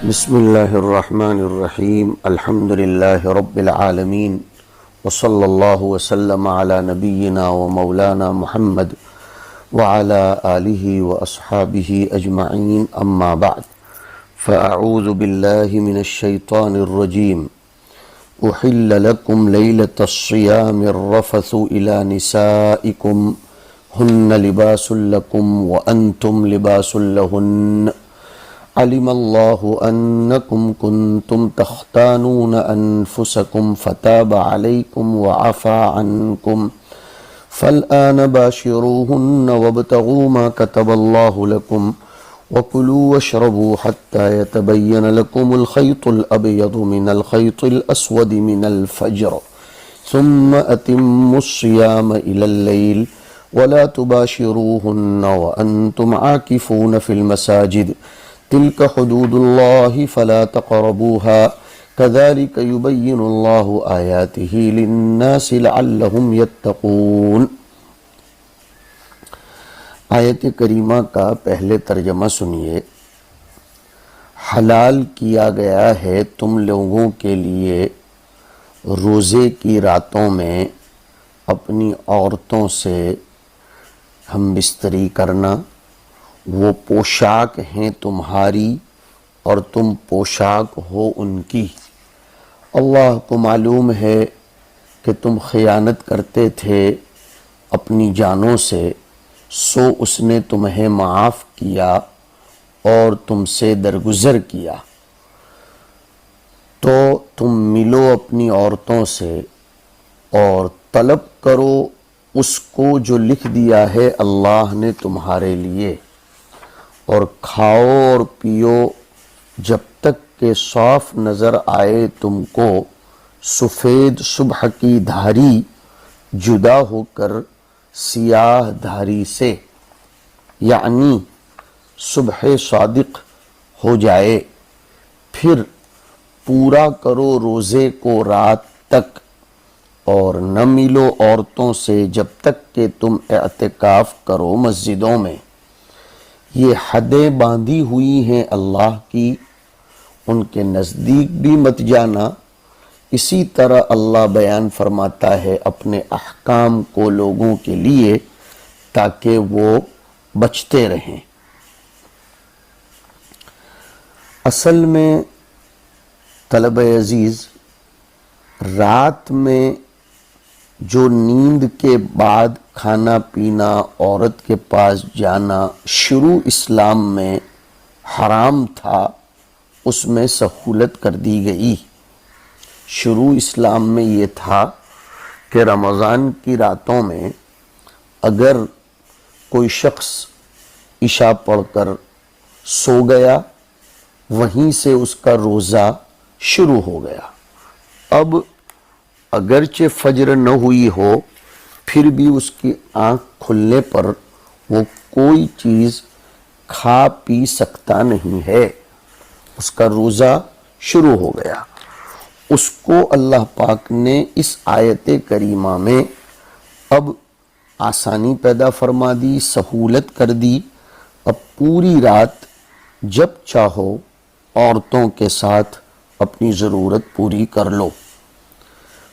بسم اللہ الرحمن الرحیم الحمد للہ رب العالمین وصلی اللہ وسلم علی نبینا و مولانا محمد وعلی آلہ واصحابہ اجمعین اما بعد فاعوذ باللہ من الشیطان الرجیم احل لکم لیلۃ الصیام الرفث الی نسائکم ہن لباس لکم وانتم لباس لہن علم اللہ انکم کنتم تختانون انفسکم فتاب علیکم وعفا عنکم فالآن باشروہن وابتغوا ما کتب اللہ لکم وکلوا واشربوا حتی یتبین لکم الخیط الابیض من الخیط الاسود من الفجر ثم اتموا الصیام الی اللیل ولا تباشروہن وانتم عاکفون فی المساجد تلك حدود الله فلا تقربوها كذلك يبين الله آياته للناس لعلهم يتقون۔ آیت کریمہ کا پہلے ترجمہ سنیے۔ حلال کیا گیا ہے تم لوگوں کے لیے روزے کی راتوں میں اپنی عورتوں سے ہم بستری کرنا، وہ پوشاک ہیں تمہاری اور تم پوشاک ہو ان کی۔ اللہ کو معلوم ہے کہ تم خیانت کرتے تھے اپنی جانوں سے، سو اس نے تمہیں معاف کیا اور تم سے درگزر کیا، تو تم ملو اپنی عورتوں سے اور طلب کرو اس کو جو لکھ دیا ہے اللہ نے تمہارے لیے، اور کھاؤ اور پیو جب تک کہ صاف نظر آئے تم کو سفید صبح کی دھاری جدا ہو کر سیاہ دھاری سے، یعنی صبح صادق ہو جائے۔ پھر پورا کرو روزے کو رات تک، اور نہ ملو عورتوں سے جب تک کہ تم اعتکاف کرو مسجدوں میں۔ یہ حدیں باندھی ہوئی ہیں اللہ کی، ان کے نزدیک بھی مت جانا۔ اسی طرح اللہ بیان فرماتا ہے اپنے احکام کو لوگوں کے لیے تاکہ وہ بچتے رہیں۔ اصل میں طلبہ عزیز، رات میں جو نیند کے بعد کھانا پینا، عورت کے پاس جانا شروع اسلام میں حرام تھا، اس میں سہولت کر دی گئی۔ شروع اسلام میں یہ تھا کہ رمضان کی راتوں میں اگر کوئی شخص عشاء پڑھ کر سو گیا، وہیں سے اس کا روزہ شروع ہو گیا۔ اب اگرچہ فجر نہ ہوئی ہو، پھر بھی اس کی آنکھ کھلنے پر وہ کوئی چیز کھا پی سکتا نہیں ہے، اس کا روزہ شروع ہو گیا۔ اس کو اللہ پاک نے اس آیت کریمہ میں اب آسانی پیدا فرما دی، سہولت کر دی۔ اب پوری رات جب چاہو عورتوں کے ساتھ اپنی ضرورت پوری کر لو۔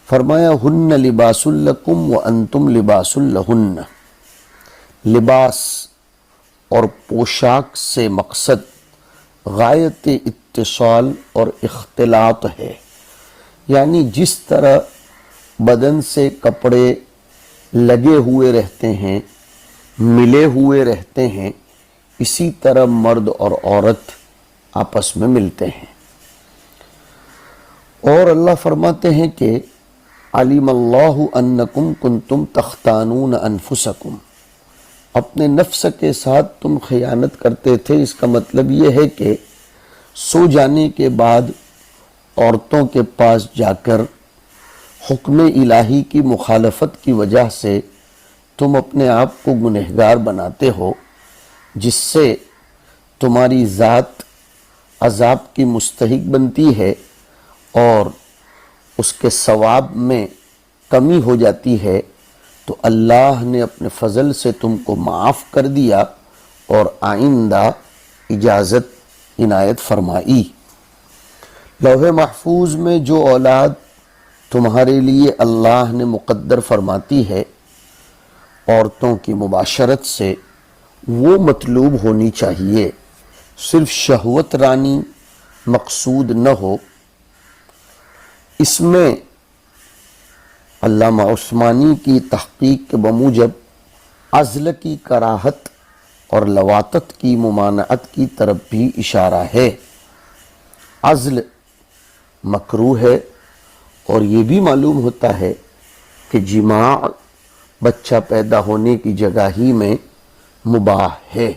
فرمایا ہن لباس لکم وانتم لباس لہن۔ لباس اور پوشاک سے مقصد غایت اتصال اور اختلاط ہے، یعنی جس طرح بدن سے کپڑے لگے ہوئے رہتے ہیں، ملے ہوئے رہتے ہیں، اسی طرح مرد اور عورت آپس میں ملتے ہیں۔ اور اللہ فرماتے ہیں کہ علم اللہ انکم کنتم تختانون انفسکم، اپنے نفس کے ساتھ تم خیانت کرتے تھے۔ اس کا مطلب یہ ہے کہ سو جانے کے بعد عورتوں کے پاس جا کر حکم الہی کی مخالفت کی وجہ سے تم اپنے آپ کو گنہگار بناتے ہو، جس سے تمہاری ذات عذاب کی مستحق بنتی ہے اور اس کے ثواب میں کمی ہو جاتی ہے، تو اللہ نے اپنے فضل سے تم کو معاف کر دیا اور آئندہ اجازت عنایت فرمائی۔ لوح محفوظ میں جو اولاد تمہارے لیے اللہ نے مقدر فرماتی ہے عورتوں کی مباشرت سے، وہ مطلوب ہونی چاہیے، صرف شہوت رانی مقصود نہ ہو۔ اس میں علامہ عثمانی کی تحقیق کے بموجب عزل کی کراہت اور لواطت کی ممانعت کی طرف بھی اشارہ ہے۔ عزل مکروہ ہے، اور یہ بھی معلوم ہوتا ہے کہ جماع بچہ پیدا ہونے کی جگہ ہی میں مباح ہے۔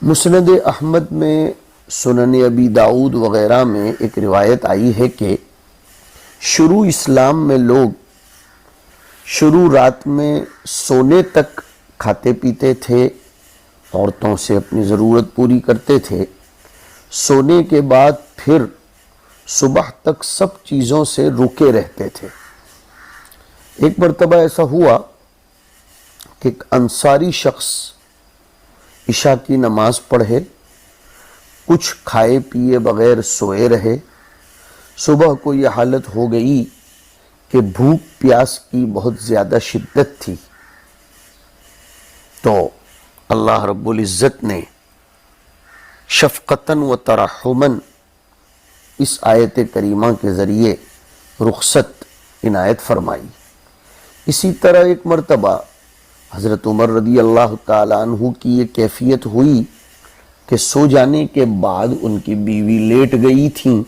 مسند احمد میں، سنن ابی داؤد وغیرہ میں ایک روایت آئی ہے کہ شروع اسلام میں لوگ شروع رات میں سونے تک کھاتے پیتے تھے، عورتوں سے اپنی ضرورت پوری کرتے تھے، سونے کے بعد پھر صبح تک سب چیزوں سے رکے رہتے تھے۔ ایک مرتبہ ایسا ہوا کہ ایک انصاری شخص عشاء کی نماز پڑھے، کچھ کھائے پیے بغیر سوئے رہے۔ صبح کو یہ حالت ہو گئی کہ بھوک پیاس کی بہت زیادہ شدت تھی، تو اللہ رب العزت نے شفقتاً و ترحماً اس آیت کریمہ کے ذریعے رخصت عنایت فرمائی۔ اسی طرح ایک مرتبہ حضرت عمر رضی اللہ تعالیٰ عنہ کی یہ کیفیت ہوئی کہ سو جانے کے بعد ان کی بیوی لیٹ گئی تھیں،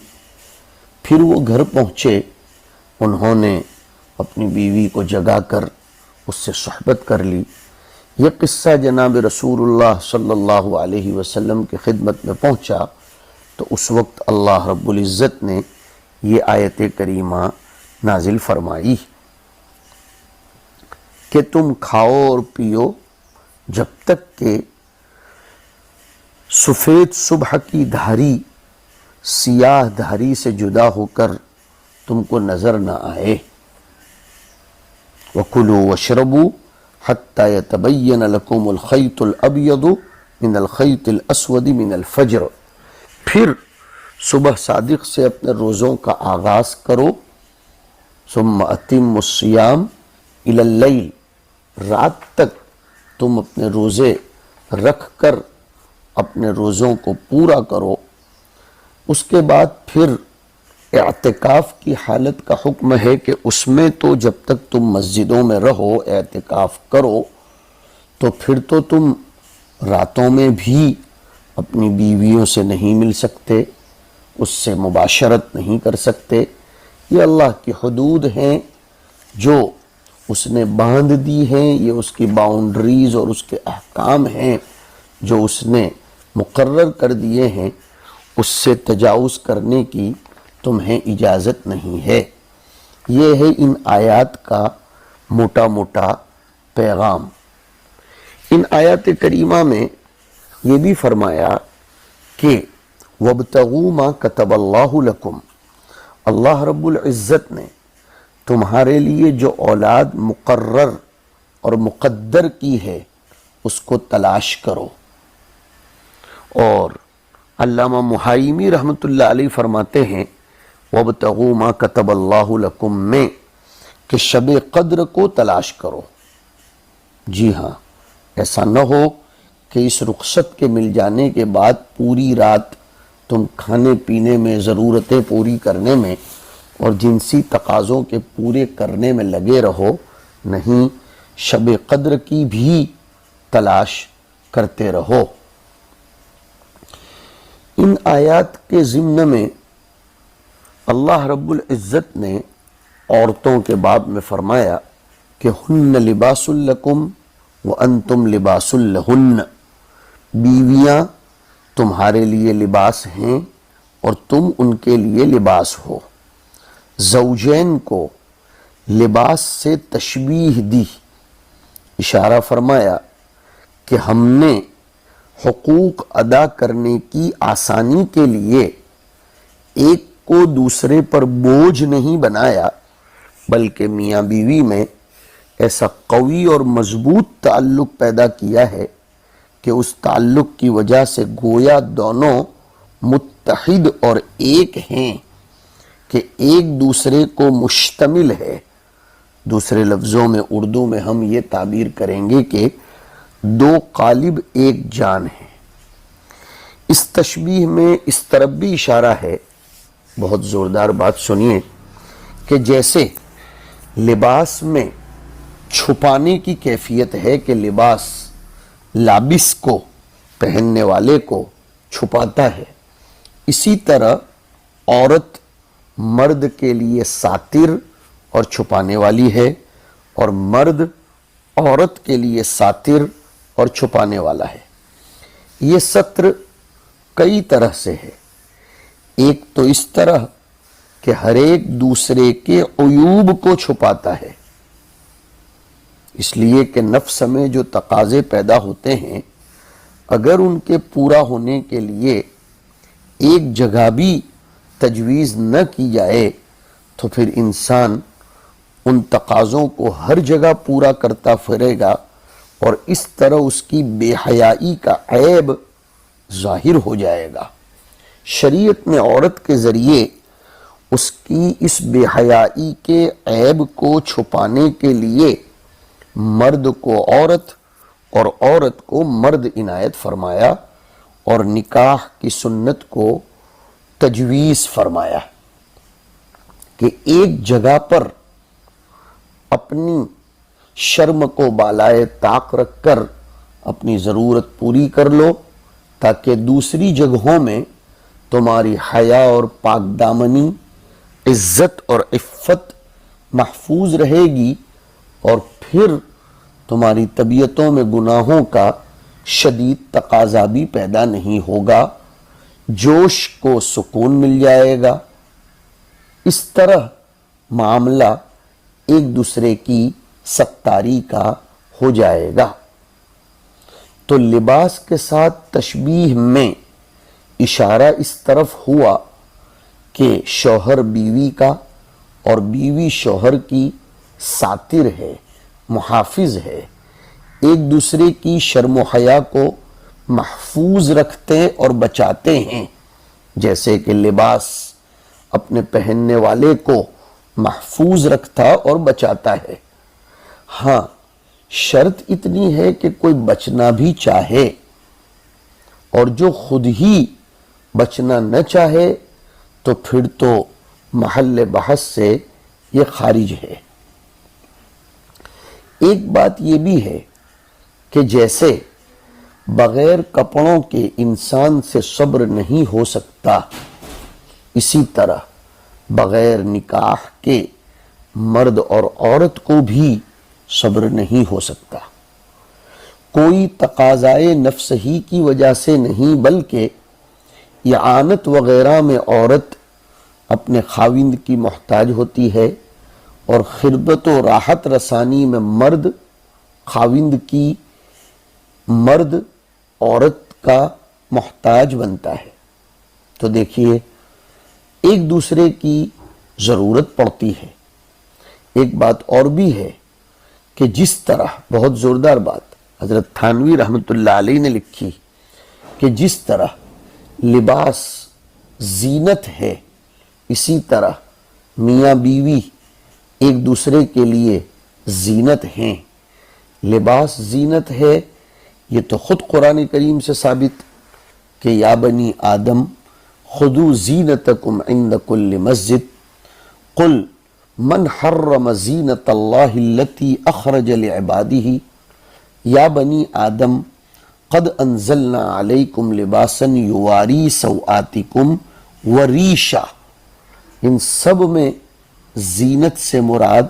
پھر وہ گھر پہنچے، انہوں نے اپنی بیوی کو جگا کر اس سے صحبت کر لی۔ یہ قصہ جناب رسول اللہ صلی اللہ علیہ وسلم کی خدمت میں پہنچا تو اس وقت اللہ رب العزت نے یہ آیت کریمہ نازل فرمائی کہ تم کھاؤ اور پیو جب تک کہ سفید صبح کی دھاری سیاہ دھاری سے جدا ہو کر تم کو نظر نہ آئے۔ وَكُلُوا وَاشْرَبُوا حَتَّى يَتَبَيَّنَ لَكُمُ الْخَيْطُ الْأَبْيَضُ مِنَ الْخَيْطِ الْأَسْوَدِ مِنَ الْفَجْرِ، پھر صبح صادق سے اپنے روزوں کا آغاز کرو۔ ثُمَّ أَتِمُّوا الصِّيَامَ إِلَى اللَّيْلِ، رات تک تم اپنے روزے رکھ کر اپنے روزوں کو پورا کرو۔ اس کے بعد پھر اعتکاف کی حالت کا حکم ہے کہ اس میں تو جب تک تم مسجدوں میں رہو اعتکاف کرو، تو پھر تو تم راتوں میں بھی اپنی بیویوں سے نہیں مل سکتے، اس سے مباشرت نہیں کر سکتے۔ یہ اللہ کی حدود ہیں جو اس نے باندھ دی ہیں، یہ اس کی باؤنڈریز اور اس کے احکام ہیں جو اس نے مقرر کر دیے ہیں، اس سے تجاوز کرنے کی تمہیں اجازت نہیں ہے۔ یہ ہے ان آیات کا موٹا موٹا پیغام۔ ان آیات کریمہ میں یہ بھی فرمایا کہ وَابْتَغُوا مَا كَتَبَ اللَّهُ لَكُمْ، اللہ رب العزت نے تمہارے لیے جو اولاد مقرر اور مقدر کی ہے اس کو تلاش کرو۔ اور علامہ محایمی رحمۃ اللہ علیہ فرماتے ہیں وَابْتَغُوا مَا كَتَبَ اللَّهُ لَكُمْ میں کہ شب قدر کو تلاش کرو۔ جی ہاں، ایسا نہ ہو کہ اس رخصت کے مل جانے کے بعد پوری رات تم کھانے پینے میں، ضرورتیں پوری کرنے میں اور جنسی تقاضوں کے پورے کرنے میں لگے رہو، نہیں، شب قدر کی بھی تلاش کرتے رہو۔ ان آیات کے ضمن میں اللہ رب العزت نے عورتوں کے باب میں فرمایا کہ ہن لباس لکم وانتم لباس لہن، بیویاں تمہارے لیے لباس ہیں اور تم ان کے لیے لباس ہو۔ زوجین کو لباس سے تشبیہ دی، اشارہ فرمایا کہ ہم نے حقوق ادا کرنے کی آسانی کے لیے ایک کو دوسرے پر بوجھ نہیں بنایا، بلکہ میاں بیوی میں ایسا قوی اور مضبوط تعلق پیدا کیا ہے کہ اس تعلق کی وجہ سے گویا دونوں متحد اور ایک ہیں کہ ایک دوسرے کو مشتمل ہے. دوسرے لفظوں میں اردو میں ہم یہ تعبیر کریں گے کہ دو قالب ایک جان ہیں. اس تشبیہ میں اس طرف بھی اشارہ ہے، بہت زوردار بات سنیے، کہ جیسے لباس میں چھپانے کی کیفیت ہے کہ لباس لابس کو، پہننے والے کو چھپاتا ہے، اسی طرح عورت مرد کے لیے ساتر اور چھپانے والی ہے، اور مرد عورت کے لیے ساتر اور چھپانے والا ہے. یہ ستر کئی طرح سے ہے. ایک تو اس طرح کہ ہر ایک دوسرے کے عیوب کو چھپاتا ہے، اس لیے کہ نفس میں جو تقاضے پیدا ہوتے ہیں اگر ان کے پورا ہونے کے لیے ایک جگہ بھی تجویز نہ کی جائے تو پھر انسان ان تقاضوں کو ہر جگہ پورا کرتا پھرے گا، اور اس طرح اس کی بے حیائی کا عیب ظاہر ہو جائے گا. شریعت نے عورت کے ذریعے اس کی اس بے حیائی کے عیب کو چھپانے کے لیے مرد کو عورت اور عورت کو مرد عنایت فرمایا، اور نکاح کی سنت کو تجویز فرمایا کہ ایک جگہ پر اپنی شرم کو بالائے طاق رکھ کر اپنی ضرورت پوری کر لو، تاکہ دوسری جگہوں میں تمہاری حیا اور پاک دامنی، عزت اور عفت محفوظ رہے گی، اور پھر تمہاری طبیعتوں میں گناہوں کا شدید تقاضا بھی پیدا نہیں ہوگا، جوش کو سکون مل جائے گا. اس طرح معاملہ ایک دوسرے کی ستاری کا ہو جائے گا. تو لباس کے ساتھ تشبیہ میں اشارہ اس طرف ہوا کہ شوہر بیوی کا اور بیوی شوہر کی ساتر ہے، محافظ ہے، ایک دوسرے کی شرم و حیا کو محفوظ رکھتے اور بچاتے ہیں، جیسے کہ لباس اپنے پہننے والے کو محفوظ رکھتا اور بچاتا ہے. ہاں، شرط اتنی ہے کہ کوئی بچنا بھی چاہے، اور جو خود ہی بچنا نہ چاہے تو پھر تو محل بحث سے یہ خارج ہے. ایک بات یہ بھی ہے کہ جیسے بغیر کپڑوں کے انسان سے صبر نہیں ہو سکتا، اسی طرح بغیر نکاح کے مرد اور عورت کو بھی صبر نہیں ہو سکتا. کوئی تقاضائے نفس ہی کی وجہ سے نہیں، بلکہ اعانت وغیرہ میں عورت اپنے خاوند کی محتاج ہوتی ہے، اور خدمت و راحت رسانی میں مرد خاوند کی، مرد عورت کا محتاج بنتا ہے. تو دیکھیے ایک دوسرے کی ضرورت پڑتی ہے. ایک بات اور بھی ہے کہ جس طرح، بہت زوردار بات حضرت تھانوی رحمۃ اللہ علیہ نے لکھی، کہ جس طرح لباس زینت ہے، اسی طرح میاں بیوی ایک دوسرے کے لیے زینت ہیں. لباس زینت ہے، یہ تو خود قرآن کریم سے ثابت کہ یا بنی آدم خذوا زینتکم عند کل مسجد قل من حرم زینت اللہ التی اخرج لعبادہ یا بنی آدم قد انزلنا علیکم لباسا یواری سوآتکم وریشا. ان سب میں زینت سے مراد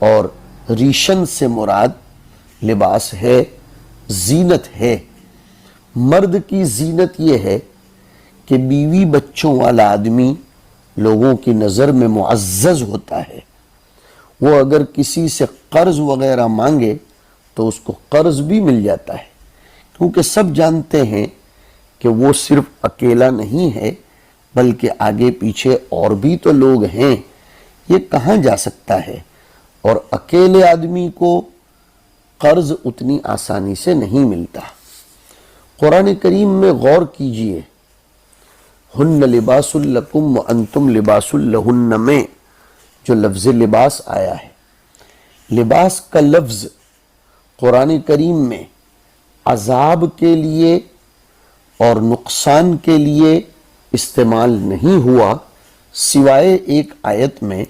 اور ریشن سے مراد لباس ہے، زینت ہے. مرد کی زینت یہ ہے کہ بیوی بچوں والا آدمی لوگوں کی نظر میں معزز ہوتا ہے. وہ اگر کسی سے قرض وغیرہ مانگے تو اس کو قرض بھی مل جاتا ہے، کیونکہ سب جانتے ہیں کہ وہ صرف اکیلا نہیں ہے بلکہ آگے پیچھے اور بھی تو لوگ ہیں. یہ کہاں جا سکتا ہے؟ اور اکیلے آدمی کو قرض اتنی آسانی سے نہیں ملتا. قرآن کریم میں غور کیجئے، ہن لباس لکم وانتم لباس لہن میں جو لفظ لباس آیا ہے، لباس کا لفظ قرآن کریم میں عذاب کے لیے اور نقصان کے لیے استعمال نہیں ہوا، سوائے ایک آیت میں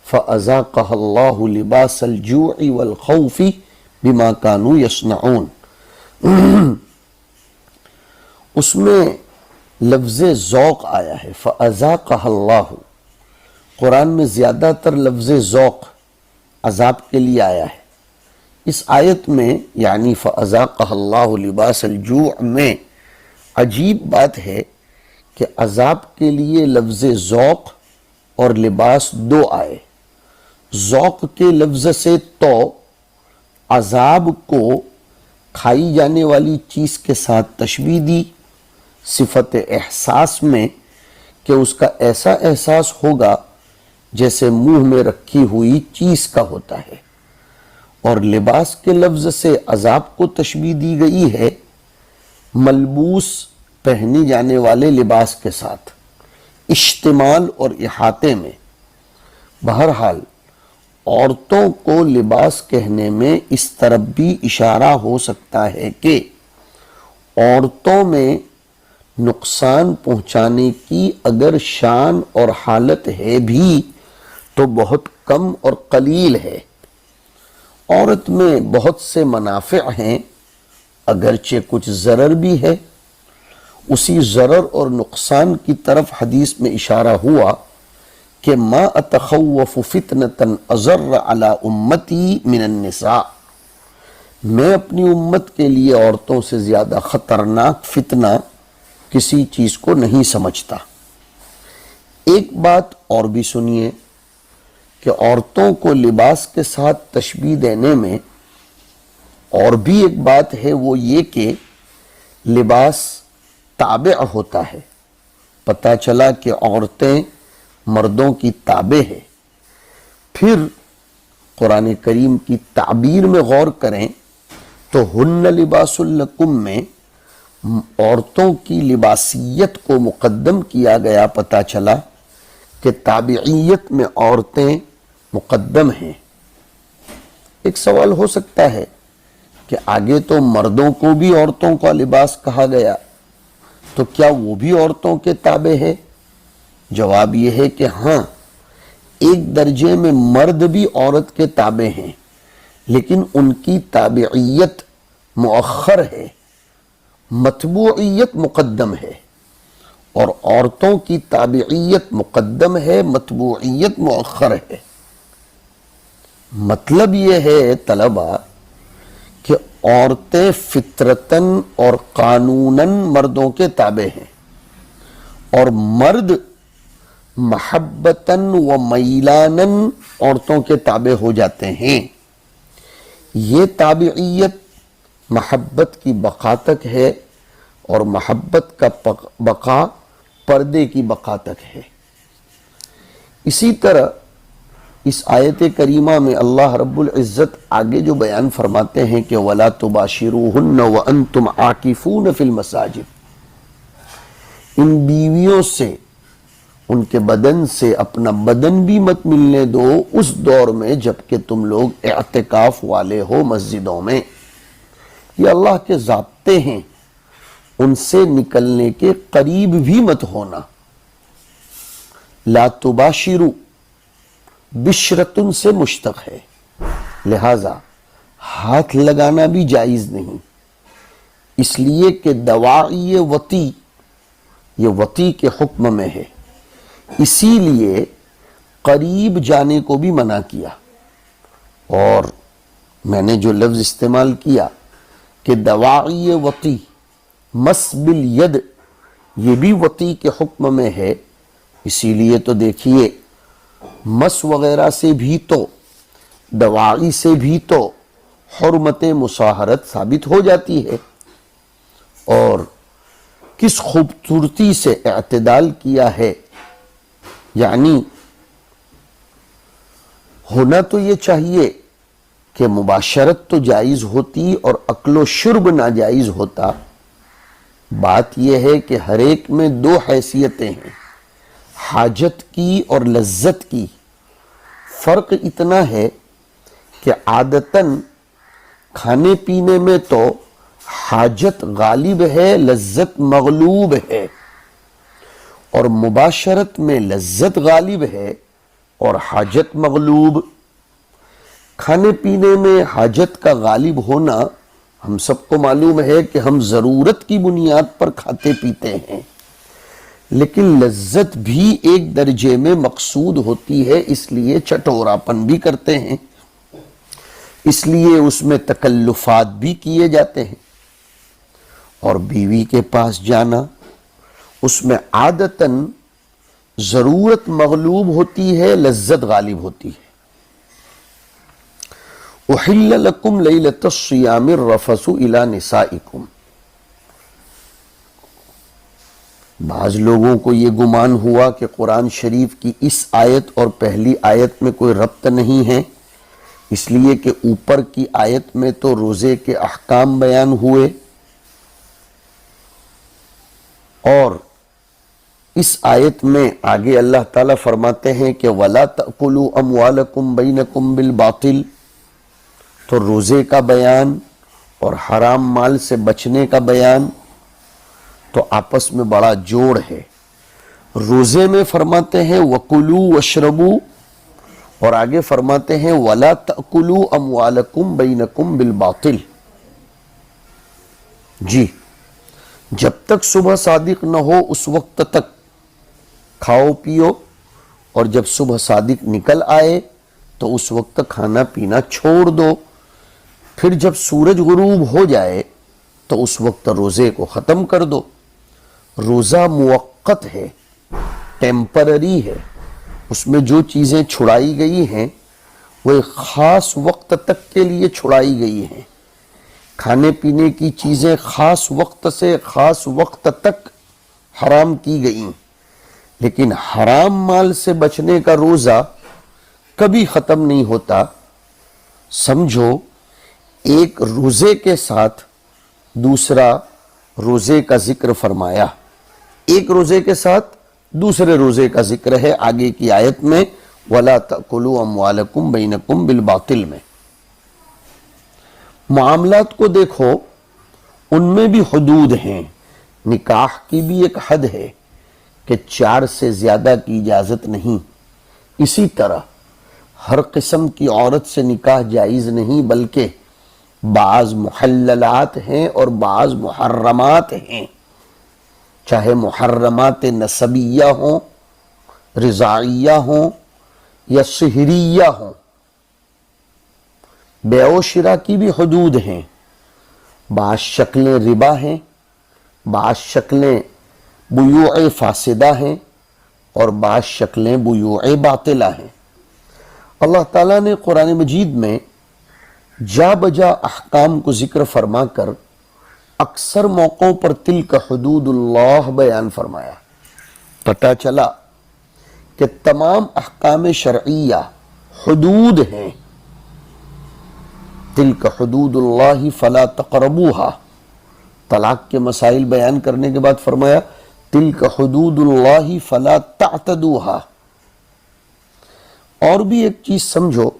فَأَذَاقَهَا اللَّهُ لِبَاسَ الْجُوعِ وَالْخَوْفِ بِمَا كَانُوا يَصْنَعُونَ، اس میں لفظ ذوق آیا ہے فَأَذَاقَهَا اللَّهُ، قرآن میں زیادہ تر لفظ ذوق عذاب کے لیے آیا ہے، اس آیت میں یعنی فَأَذَاقَهَا اللَّهُ لِبَاسَ الْجُوعِ میں عجیب بات ہے کہ عذاب کے لیے لفظ ذوق اور لباس دو آئے۔ ذوق کے لفظ سے تو عذاب کو کھائی جانے والی چیز کے ساتھ تشبیہ دی، صفت احساس میں کہ اس کا ایسا احساس ہوگا جیسے منہ میں رکھی ہوئی چیز کا ہوتا ہے، اور لباس کے لفظ سے عذاب کو تشبیہ دی گئی ہے ملبوس پہنے جانے والے لباس کے ساتھ، اشتمال اور احاطے میں۔ بہرحال عورتوں کو لباس کہنے میں اس طرف بھی اشارہ ہو سکتا ہے کہ عورتوں میں نقصان پہنچانے کی اگر شان اور حالت ہے بھی تو بہت کم اور قلیل ہے۔ عورت میں بہت سے منافع ہیں، اگرچہ کچھ ضرر بھی ہے۔ اسی ضرر اور نقصان کی طرف حدیث میں اشارہ ہوا کہ ما اتخوف فتنة اضر علی امتی من النساء، میں اپنی امت کے لیے عورتوں سے زیادہ خطرناک فتنہ کسی چیز کو نہیں سمجھتا۔ ایک بات اور بھی سنیے کہ عورتوں کو لباس کے ساتھ تشبیہ دینے میں اور بھی ایک بات ہے، وہ یہ کہ لباس تابع ہوتا ہے۔ پتہ چلا کہ عورتیں مردوں کی تابع ہے۔ پھر قرآن کریم کی تعبیر میں غور کریں تو ہن لباس لکم میں عورتوں کی لباسیت کو مقدم کیا گیا، پتہ چلا کہ تابعیت میں عورتیں مقدم ہیں۔ ایک سوال ہو سکتا ہے کہ آگے تو مردوں کو بھی عورتوں کا لباس کہا گیا، تو کیا وہ بھی عورتوں کے تابع ہے؟ جواب یہ ہے کہ ہاں، ایک درجے میں مرد بھی عورت کے تابع ہیں، لیکن ان کی تابعیت مؤخر ہے، متبوعیت مقدم ہے، اور عورتوں کی تابعیت مقدم ہے، متبوعیت مؤخر ہے۔ مطلب یہ ہے طلبہ کہ عورتیں فطرتاً اور قانوناً مردوں کے تابع ہیں، اور مرد محبتاً و میلاناً عورتوں کے تابع ہو جاتے ہیں۔ یہ تابعیت محبت کی بقا تک ہے، اور محبت کا بقا پردے کی بقا تک ہے۔ اسی طرح اس آیت کریمہ میں اللہ رب العزت آگے جو بیان فرماتے ہیں کہ وَلَا تُبَاشِرُوهُنَّ وَأَنْتُمْ عَاكِفُونَ فِي الْمَسَاجِدِ، ان بیویوں سے، ان کے بدن سے اپنا بدن بھی مت ملنے دو اس دور میں جبکہ تم لوگ اعتکاف والے ہو مسجدوں میں۔ یہ اللہ کے ضابطے ہیں، ان سے نکلنے کے قریب بھی مت ہونا۔ لا تباشرو بشرتن سے مشتق ہے، لہذا ہاتھ لگانا بھی جائز نہیں، اس لیے کہ دواعی وطی، یہ وطی کے حکم میں ہے، اسی لیے قریب جانے کو بھی منع کیا۔ اور میں نے جو لفظ استعمال کیا کہ دواعی وطی، مس بالید، یہ بھی وطی کے حکم میں ہے، اسی لیے تو دیکھیے مس وغیرہ سے بھی تو، دواعی سے بھی تو حرمت مصاہرت ثابت ہو جاتی ہے۔ اور کس خوبصورتی سے اعتدال کیا ہے، یعنی ہونا تو یہ چاہیے کہ مباشرت تو جائز ہوتی اور اکل و شرب ناجائز ہوتا، بات یہ ہے کہ ہر ایک میں دو حیثیتیں ہیں، حاجت کی اور لذت کی۔ فرق اتنا ہے کہ عادتاً کھانے پینے میں تو حاجت غالب ہے، لذت مغلوب ہے، اور مباشرت میں لذت غالب ہے اور حاجت مغلوب۔ کھانے پینے میں حاجت کا غالب ہونا ہم سب کو معلوم ہے کہ ہم ضرورت کی بنیاد پر کھاتے پیتے ہیں، لیکن لذت بھی ایک درجے میں مقصود ہوتی ہے، اس لیے چٹوراپن بھی کرتے ہیں، اس لیے اس میں تکلفات بھی کیے جاتے ہیں۔ اور بیوی کے پاس جانا، اس میں عادتاً ضرورت مغلوب ہوتی ہے، لذت غالب ہوتی ہے۔ احل لکم لیلۃ الصیام الرفث الی نسائکم۔ بعض لوگوں کو یہ گمان ہوا کہ قرآن شریف کی اس آیت اور پہلی آیت میں کوئی ربط نہیں ہے، اس لیے کہ اوپر کی آیت میں تو روزے کے احکام بیان ہوئے، اور اس آیت میں آگے اللہ تعالیٰ فرماتے ہیں کہ وَلَا تَأْكُلُوا أَمْوَالَكُمْ بَيْنَكُمْ بِالْبَاطِلِ، تو روزے کا بیان اور حرام مال سے بچنے کا بیان تو آپس میں بڑا جوڑ ہے۔ روزے میں فرماتے ہیں وَكُلُوا وَاشْرَبُوا، اور آگے فرماتے ہیں وَلَا تَأْكُلُوا أَمْوَالَكُمْ بَيْنَكُمْ بِالْبَاطِلِ۔ جی، جب تک صبح صادق نہ ہو اس وقت تک کھاؤ پیو، اور جب صبح صادق نکل آئے تو اس وقت کھانا پینا چھوڑ دو، پھر جب سورج غروب ہو جائے تو اس وقت روزے کو ختم کر دو۔ روزہ موقت ہے، ٹیمپرری ہے، اس میں جو چیزیں چھڑائی گئی ہیں وہ ایک خاص وقت تک کے لیے چھڑائی گئی ہیں۔ کھانے پینے کی چیزیں خاص وقت سے خاص وقت تک حرام کی گئیں، لیکن حرام مال سے بچنے کا روزہ کبھی ختم نہیں ہوتا۔ سمجھو ایک روزے کے ساتھ دوسرا روزے کا ذکر فرمایا، ایک روزے کے ساتھ دوسرے روزے کا ذکر ہے آگے کی آیت میں وَلَا تَأْكُلُوا أَمْوَالَكُمْ بَيْنَكُمْ بِالْبَاطِلِ میں۔ معاملات کو دیکھو، ان میں بھی حدود ہیں، نکاح کی بھی ایک حد ہے کہ 4 سے زیادہ کی اجازت نہیں، اسی طرح ہر قسم کی عورت سے نکاح جائز نہیں، بلکہ بعض محللات ہیں اور بعض محرمات ہیں، چاہے محرمات نسبیہ ہوں، رضاعیہ ہوں یا سحریہ ہوں۔ بیع و شراء کی بھی حدود ہیں، بعض شکلیں ربا ہیں، بعض شکلیں بیوع فاسدہ ہیں، اور بعض شکلیں بیوع باطلہ ہیں۔ اللہ تعالیٰ نے قرآن مجید میں جا بجا احکام کو ذکر فرما کر اکثر موقعوں پر تلک حدود اللہ بیان فرمایا۔ پتہ چلا کہ تمام احکام شرعیہ حدود ہیں۔ تلک حدود اللہ فلا تقربوها، طلاق کے مسائل بیان کرنے کے بعد فرمایا تلک حدود اللہ فلا تعتدوها۔ اور بھی ایک چیز سمجھو،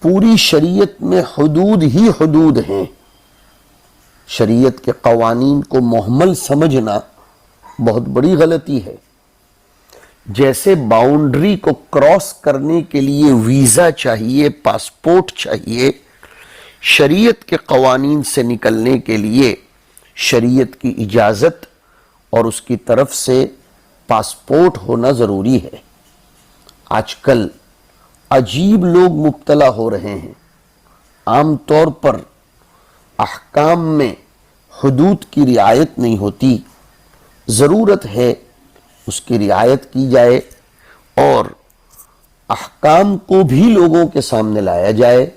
پوری شریعت میں حدود ہی حدود ہیں۔ شریعت کے قوانین کو مہمل سمجھنا بہت بڑی غلطی ہے۔ جیسے باؤنڈری کو کراس کرنے کے لیے ویزا چاہیے، پاسپورٹ چاہیے، شریعت کے قوانین سے نکلنے کے لیے شریعت کی اجازت اور اس کی طرف سے پاسپورٹ ہونا ضروری ہے۔ آج کل عجیب لوگ مبتلا ہو رہے ہیں، عام طور پر احکام میں حدود کی رعایت نہیں ہوتی، ضرورت ہے اس کی رعایت کی جائے اور احکام کو بھی لوگوں کے سامنے لایا جائے،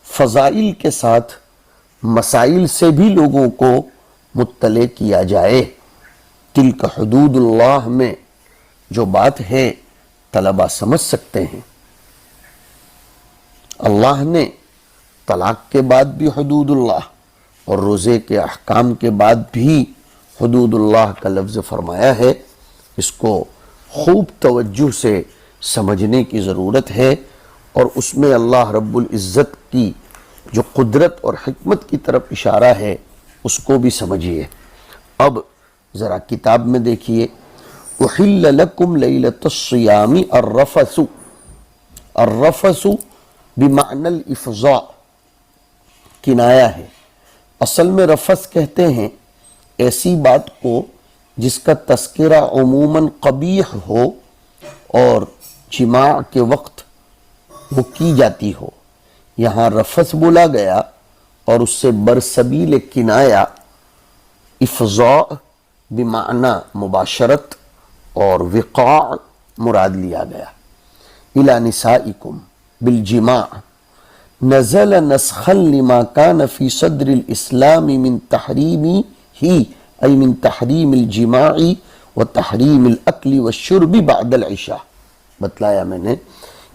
فضائل کے ساتھ مسائل سے بھی لوگوں کو مطلع کیا جائے۔ تلک حدود اللہ میں جو بات ہے طلبہ سمجھ سکتے ہیں۔ اللہ نے طلاق کے بعد بھی حدود اللہ اور روزے کے احکام کے بعد بھی حدود اللہ کا لفظ فرمایا ہے، اس کو خوب توجہ سے سمجھنے کی ضرورت ہے، اور اس میں اللہ رب العزت کی جو قدرت اور حکمت کی طرف اشارہ ہے اس کو بھی سمجھیے۔ اب ذرا کتاب میں دیکھیے، احل لکم لیلۃ الصیام الرفث، الرفث بمعنی الافضاء کنایا ہے۔ اصل میں رفث کہتے ہیں ایسی بات کو جس کا تذکرہ عموماً قبیح ہو اور جماع کے وقت وہ کی جاتی ہو، یہاں رفث بولا گیا اور اس سے برسبیل کنایا افضاء بمعنی مباشرت اور وقاع مراد لیا گیا۔ الی نسائکم بالجماع نزل نسخا لما كان في صدر الاسلام من تحریمی ہی ای من تحریم الجماع و تحریم الاکل والشرب بعد العشاء۔ بتلایا میں نے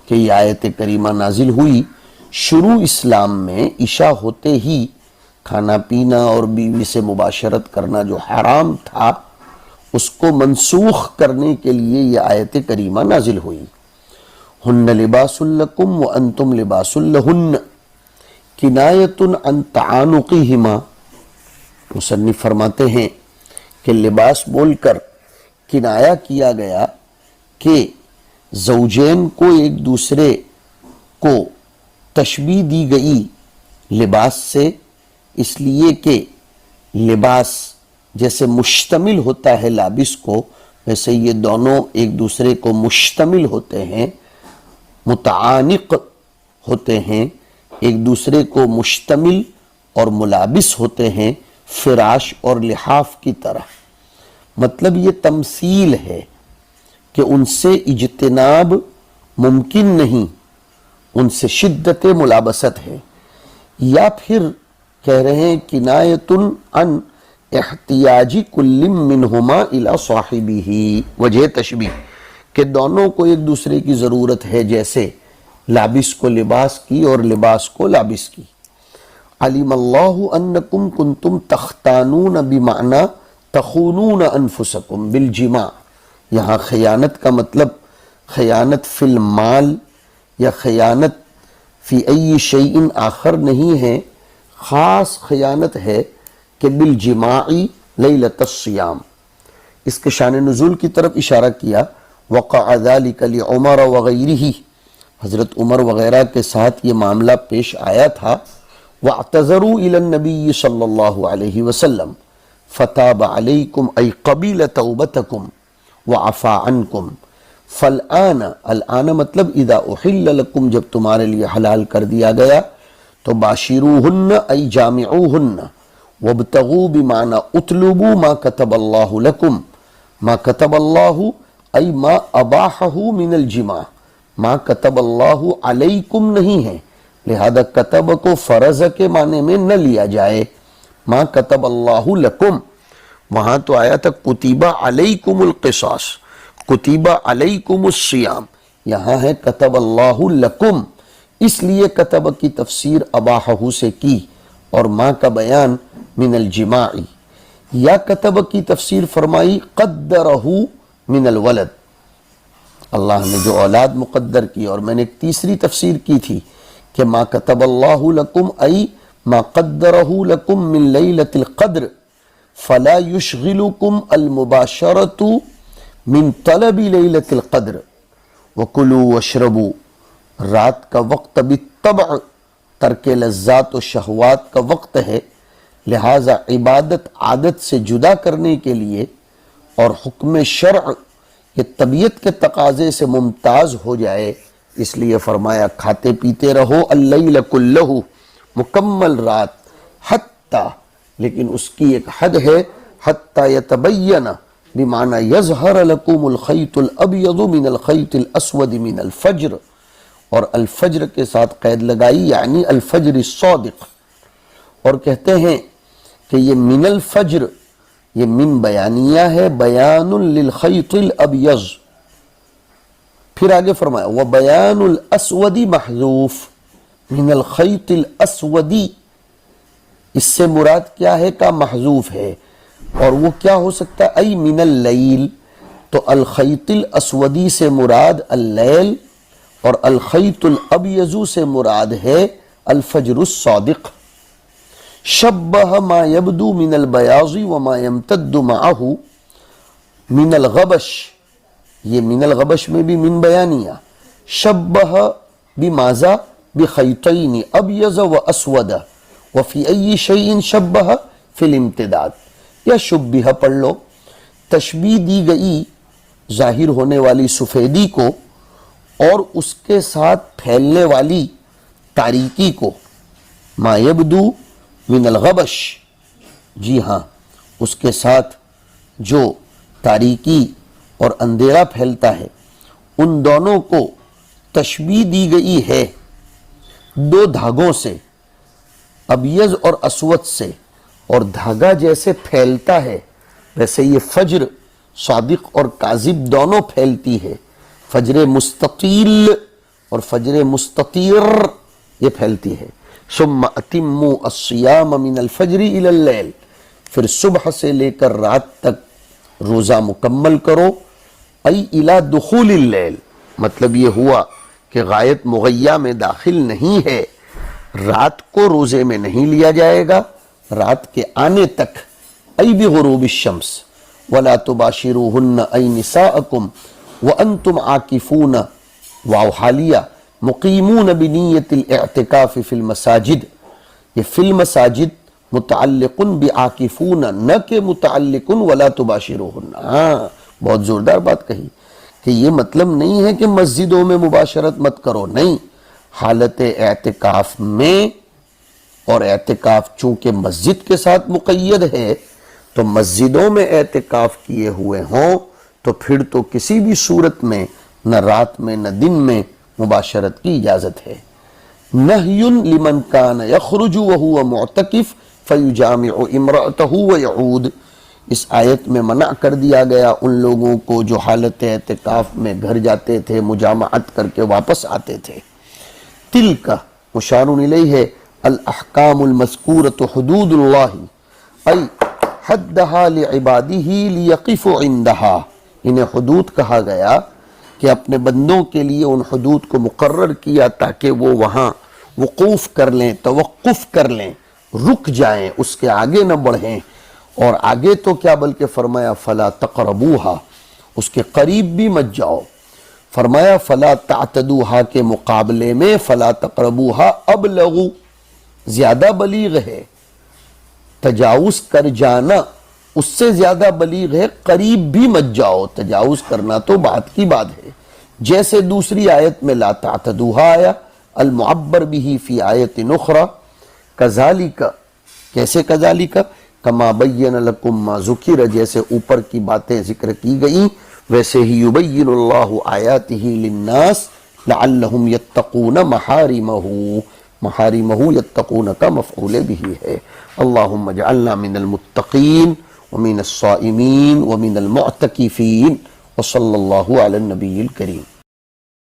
کہ یہ آیت کریمہ نازل ہوئی شروع اسلام میں عشاء ہوتے ہی کھانا پینا اور بیوی سے مباشرت کرنا جو حرام تھا اس کو منسوخ کرنے کے لیے یہ آیت کریمہ نازل ہوئی۔ ہن لباس لکم وانتم لباس لہن کنایۃ عن تعانقہما۔ مصنف فرماتے ہیں کہ لباس بول کر کنایا کیا گیا کہ زوجین کو ایک دوسرے کو تشبیہ دی گئی لباس سے، اس لیے کہ لباس جیسے مشتمل ہوتا ہے لابس کو، ویسے یہ دونوں ایک دوسرے کو مشتمل ہوتے ہیں، متعانق ہوتے ہیں، ایک دوسرے کو مشتمل اور ملابس ہوتے ہیں فراش اور لحاف کی طرح۔ مطلب یہ تمثیل ہے کہ ان سے اجتناب ممکن نہیں، ان سے شدت ملابست ہے، یا پھر کہہ رہے ہیں کنایۃ عن احتیاج کل منہما الی صاحبہ، وجہ تشبیہ کہ دونوں کو ایک دوسرے کی ضرورت ہے، جیسے لابس کو لباس کی اور لباس کو لابس کی۔ علم اللہ انکم کنتم تختانون بمعنی تخونون انفسکم بالجماع۔ یہاں خیانت کا مطلب خیانت فی المال یا خیانت فی ای شیء آخر نہیں ہے، خاص خیانت ہے کہ بالجماعی لیلۃ الصیام۔ اس کے شان نزول کی طرف اشارہ کیا، وقع ذلک لعمر وغیرہ، حضرت عمر وغیرہ کے ساتھ یہ معاملہ پیش آیا تھا۔ واعتذروا الى النبی صلی اللہ علیہ وسلم فتاب علیکم ای قبیل توبتکم وعفا عنکم فالآن، الآن مطلب اذا احل لکم، جب تمہارے لیے حلال کر دیا گیا تو باشروہن ای جامعوہن، وابتغوا بمعنی اطلبوا ما کتب اللہ لکم، ما کتب اللہ ای ما اباحہ من الجماع، ما کتب اللہ علیکم نہیں ہے، لہذا کتب کو فرض کے معنی میں نہ لیا جائے۔ ما کتب اللہ لکم، وہاں تو آیا تھا کتب علیکم القصاص، کتب علیکم الصیام، یہاں ہے کتب اللہ لکم، اس لیے کتب کی تفسیر اباحہ سے کی اور ما کا بیان من الجماع، یا کتب کی تفسیر فرمائی قدرہ من الولد، اللہ نے جو اولاد مقدر کی، اور میں نے ایک تیسری تفسیر کی تھی کہ ما کتب اللہ لکم ای ما قدرہ لکم من لیلۃ القدر فلا یشغلکم المباشرۃ من طلب لیلۃ القدر وکلوا واشربوا، رات کا وقت بالطبع ترک لذات و شہوات کا وقت ہے، لہذا عبادت عادت سے جدا کرنے کے لیے اور حکم شرع یہ طبیعت کے تقاضے سے ممتاز ہو جائے، اس لیے فرمایا کھاتے پیتے رہو اللیل کلہ، مکمل رات، حتی، لیکن اس کی ایک حد ہے، حتی یتبین بمعنی یظہر لکم الخیط الابیض من الخیط الاسود من الفجر، اور الفجر کے ساتھ قید لگائی یعنی الفجر الصادق، اور کہتے ہیں کہ یہ من الفجر یہ من بیانیہ ہے، بیان للخیط الابیض، پھر آگے فرمایا وَبَيَانُ الْأَسْوَدِ مَحْذُوف مِنَ الْخَيْطِ الْأَسْوَدِ، اس سے مراد کیا ہے کا محذوف ہے، اور وہ کیا ہو سکتا ہے؟ ای من اللیل، تو الخیط الاسودی سے مراد اللیل، اور الخیط الابیض سے مراد ہے الفجر الصادق۔ شبہ ما یبدو من البیاض وما یمتد معہ من الغبش، یہ من الغبش میں بھی من بیانیہ، شبہ بماذا؟ بخیطین ابیض و اسود، وفی ای شیء شبہ فی الامتداد، یا شبہ پڑھ لو، تشبیہ دی گئی ظاہر ہونے والی سفیدی کو اور اس کے ساتھ پھیلنے والی تاریکی کو، ما یبدو من الغبش، جی ہاں اس کے ساتھ جو تاریکی اور اندھیرا پھیلتا ہے، ان دونوں کو تشبیہ دی گئی ہے دو دھاگوں سے، ابیض اور اسود سے، اور دھاگا جیسے پھیلتا ہے ویسے یہ فجر صادق اور کاذب دونوں پھیلتی ہے، فجر مستطیل اور فجر مستطیر یہ پھیلتی ہے۔ ثم اتموا الصیام من الفجر الی اللیل، پھر صبح سے لے کر رات تک روزہ مکمل کرو، ای الی دخول اللیل، مطلب یہ ہوا کہ غایت مغیہ میں داخل نہیں ہے، رات کو روزے میں نہیں لیا جائے گا، رات کے آنے تک، ای بغروب الشمس، ولا تباشروہن ای نساءکم وانتم عاکفون، واو حالیہ، مقیمون بنیت الاعتکاف فی المساجد، یہ فی المساجد متعلق بعاکفون، نہ کہ متعلق ولا تباشروہن۔ ہاں بہت زوردار بات کہی کہ یہ مطلب نہیں ہے کہ مسجدوں میں مباشرت مت کرو، نہیں، حالت اعتکاف میں، اور اعتکاف چونکہ مسجد کے ساتھ مقید ہے تو مسجدوں میں اعتکاف کیے ہوئے ہوں تو پھر تو کسی بھی صورت میں نہ رات میں نہ دن میں مباشرت کی اجازت ہے۔ نہی لمن کان یخرج وہو معتکف فیجامع امرأتہ ویعود، اس آیت میں منع کر دیا گیا ان لوگوں کو جو حالت اعتکاف میں گھر جاتے تھے، مجامعت کر کے واپس آتے تھے۔ تلک مشار الیہ ہے الاحکام المذکورۃ حدود اللہ، ای حدھا لعبادہ لیقفوا عندہا، انہیں حدود کہا گیا کہ اپنے بندوں کے لیے ان حدود کو مقرر کیا تاکہ وہ وہاں وقوف کر لیں، توقف کر لیں، رک جائیں، اس کے آگے نہ بڑھیں، اور آگے تو کیا بلکہ فرمایا فلا تقربوہا، اس کے قریب بھی مت جاؤ، فرمایا فلا تعتدوہا کے مقابلے میں فلا تقربوہا ابلغ، زیادہ بلیغ ہے، تجاوز کر جانا اس سے زیادہ بلیغ ہے، قریب بھی مت جاؤ، تجاوز کرنا تو بات کی بات ہے، جیسے دوسری آیت میں لا تعتدوہا آیا المعبر بھی فی آیت اخری، کذالک، کیسے کذالک؟ کما بین لکم ما ذکر، جیسے اوپر کی باتیں ذکر کی گئیں ویسے ہی یبین اللہ آیاتہ للناس لعلہم یتقون محارمہ، محارمہ یتقون کا مفعول بھی ہے۔ اللہم اجعلنا من المتقین ومن الصائمین ومن المعتکفین وصلی اللہ علی النبی الکریم۔